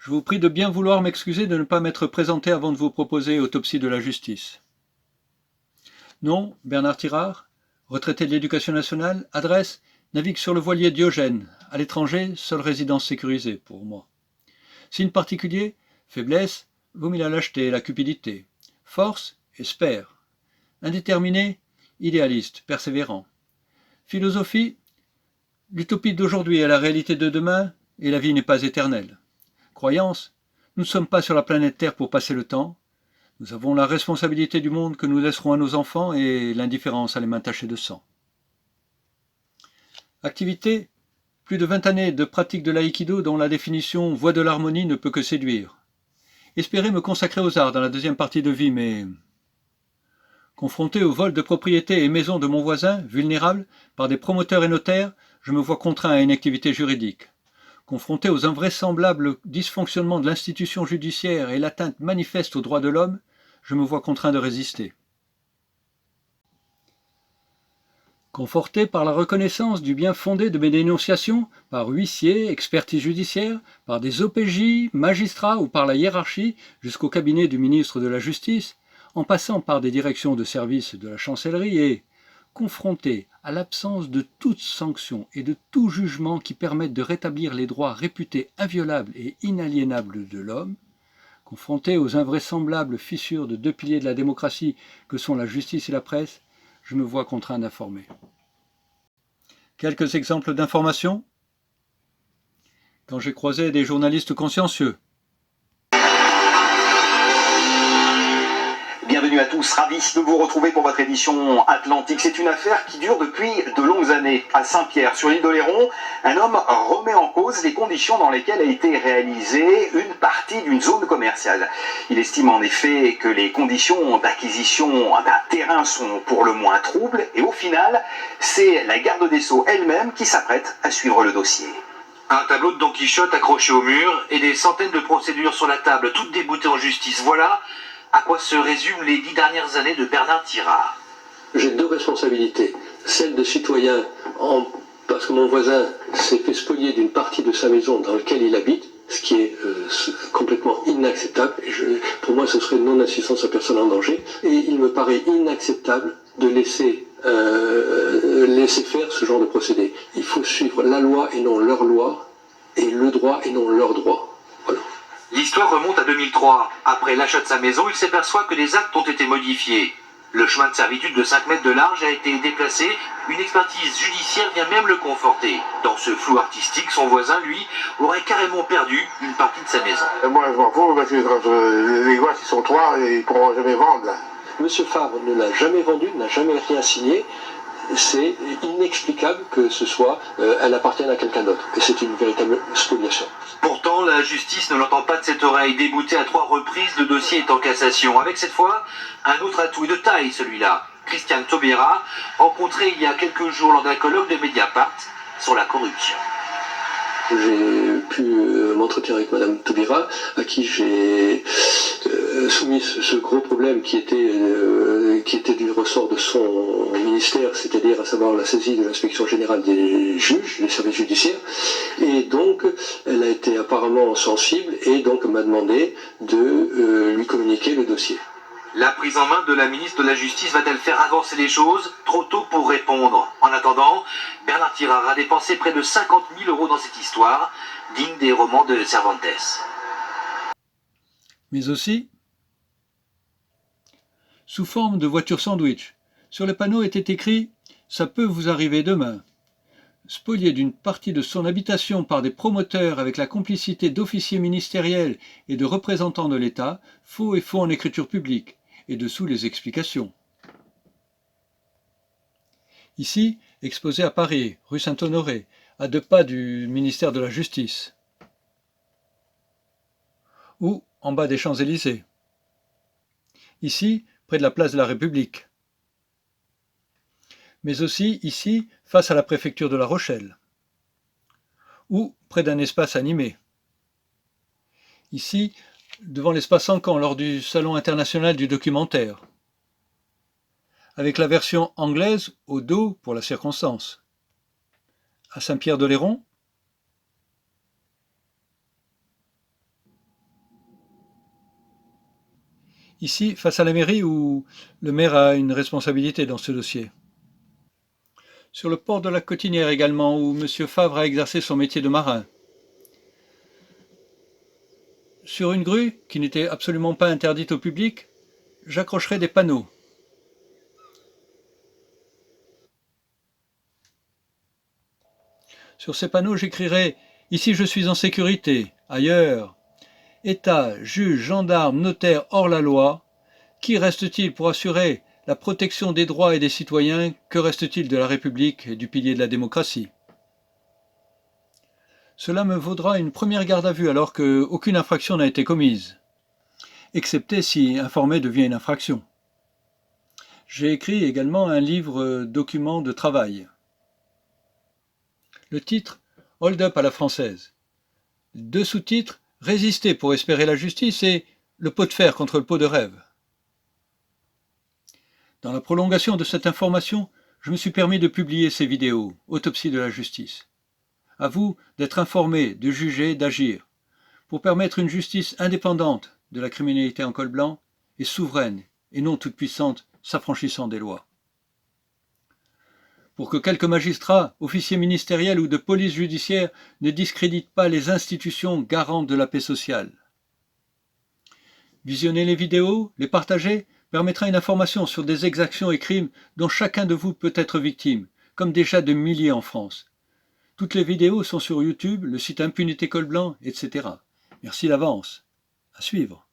Je vous prie de bien vouloir m'excuser de ne pas m'être présenté avant de vous proposer autopsie de la justice. Nom, Bernard Tirard, retraité de l'Éducation nationale, adresse, navigue sur le voilier Diogène, à l'étranger, seule résidence sécurisée pour moi. Signe particulier, faiblesse, vomit la lâcheté et la cupidité. Force, espère. Indéterminé, idéaliste, persévérant. Philosophie, l'utopie d'aujourd'hui est la réalité de demain et la vie n'est pas éternelle. Croyance, nous ne sommes pas sur la planète Terre pour passer le temps. Nous avons la responsabilité du monde que nous laisserons à nos enfants et l'indifférence à les mains tachées de sang. Activité, plus de 20 années de pratique de l'aïkido dont la définition voie de l'harmonie ne peut que séduire. Espérer me consacrer aux arts dans la deuxième partie de vie, mais confronté au vol de propriétés et maisons de mon voisin, vulnérable, par des promoteurs et notaires, je me vois contraint à une activité juridique. Confronté aux invraisemblables dysfonctionnements de l'institution judiciaire et l'atteinte manifeste aux droits de l'homme, je me vois contraint de résister. Conforté par la reconnaissance du bien fondé de mes dénonciations, par huissiers, expertise judiciaire, par des OPJ, magistrats ou par la hiérarchie, jusqu'au cabinet du ministre de la Justice, en passant par des directions de service de la chancellerie et, confronté à l'absence de toute sanction et de tout jugement qui permette de rétablir les droits réputés inviolables et inaliénables de l'homme, confronté aux invraisemblables fissures de deux piliers de la démocratie que sont la justice et la presse, je me vois contraint d'informer. Quelques exemples d'informations. Quand j'ai croisé des journalistes consciencieux. Bienvenue à tous, ravi de vous retrouver pour votre édition Atlantique. C'est une affaire qui dure depuis de longues années. À Saint-Pierre, sur l'île d'Oléron, un homme remet en cause les conditions dans lesquelles a été réalisée une partie d'une zone commerciale. Il estime en effet que les conditions d'acquisition d'un terrain sont pour le moins troubles et au final, c'est la garde des Sceaux elle-même qui s'apprête à suivre le dossier. Un tableau de Don Quichotte accroché au mur et des centaines de procédures sur la table, toutes déboutées en justice. Voilà à quoi se résument les 10 dernières années de Bernard Tirard. J'ai deux responsabilités. Celle de citoyen, parce que mon voisin s'est fait spolier d'une partie de sa maison dans laquelle il habite, ce qui est complètement inacceptable. Pour moi, ce serait non-assistance à personne en danger. Et il me paraît inacceptable de laisser faire ce genre de procédé. Il faut suivre la loi et non leur loi, et le droit et non leur droit. Voilà. L'histoire remonte à 2003. Après l'achat de sa maison, il s'aperçoit que les actes ont été modifiés. Le chemin de servitude de 5 mètres de large a été déplacé. Une expertise judiciaire vient même le conforter. Dans ce flou artistique, son voisin, lui, aurait carrément perdu une partie de sa maison. Moi, je m'en fous parce que les gosses, ils sont trois et ils ne pourront jamais vendre. Là. Monsieur Favre ne l'a jamais vendu, n'a jamais rien signé. C'est inexplicable que ce soit, elle appartienne à quelqu'un d'autre. Et c'est une véritable spoliation. Pourtant, la justice ne l'entend pas de cette oreille. Débouté à 3 reprises, le dossier est en cassation. Avec cette fois, un autre atout et de taille, celui-là. Christiane Taubira, rencontré il y a quelques jours lors d'un colloque de Mediapart sur la corruption. J'ai pu m'entretenir avec Madame Taubira, à qui j'ai soumis ce gros problème qui était du ressort de son ministère, c'est-à-dire à savoir la saisie de l'inspection générale des juges, des services judiciaires. Et donc, elle a été apparemment sensible et donc m'a demandé de lui communiquer le dossier. La prise en main de la ministre de la Justice va-t-elle faire avancer les choses? Trop tôt pour répondre. En attendant, Bernard Tirard a dépensé près de 50 000 € dans cette histoire, digne des romans de Cervantes. Mais aussi, sous forme de voiture sandwich, sur le panneau était écrit « Ça peut vous arriver demain ». Spolié d'une partie de son habitation par des promoteurs avec la complicité d'officiers ministériels et de représentants de l'État, faux et faux en écriture publique, et dessous les explications. Ici, exposé à Paris, rue Saint-Honoré, à 2 pas du ministère de la Justice. Ou en bas des Champs-Élysées. Ici, près de la place de la République. Mais aussi ici, face à la préfecture de La Rochelle. Ou près d'un espace animé. Ici, devant l'espace Encan lors du Salon international du documentaire, avec la version anglaise au dos pour la circonstance. À Saint-Pierre-d'Oléron, Ici, face à la mairie où le maire a une responsabilité dans ce dossier. Sur le port de la Cotinière également, où M. Favre a exercé son métier de marin. Sur une grue, qui n'était absolument pas interdite au public, j'accrocherai des panneaux. Sur ces panneaux, j'écrirai « Ici je suis en sécurité », ailleurs « État, juge, gendarme, notaire hors la loi, qui reste-t-il pour assurer la protection des droits et des citoyens? Que reste-t-il de la République et du pilier de la démocratie ?» Cela me vaudra une première garde à vue alors qu'aucune infraction n'a été commise, excepté si informer devient une infraction. J'ai écrit également un livre document de travail. Le titre « Hold up à la française ». Deux sous-titres « Résister pour espérer la justice » et « Le pot de fer contre le pot de rêve ». Dans la prolongation de cette information, je me suis permis de publier ces vidéos, Autopsie de la justice. À vous d'être informés, de juger, d'agir, pour permettre une justice indépendante de la criminalité en col blanc et souveraine et non toute puissante, s'affranchissant des lois. Pour que quelques magistrats, officiers ministériels ou de police judiciaire ne discréditent pas les institutions garantes de la paix sociale. Visionner les vidéos, les partager, permettra une information sur des exactions et crimes dont chacun de vous peut être victime, comme déjà de milliers en France. Toutes les vidéos sont sur YouTube, le site Impunité Col Blanc, etc. Merci d'avance. À suivre.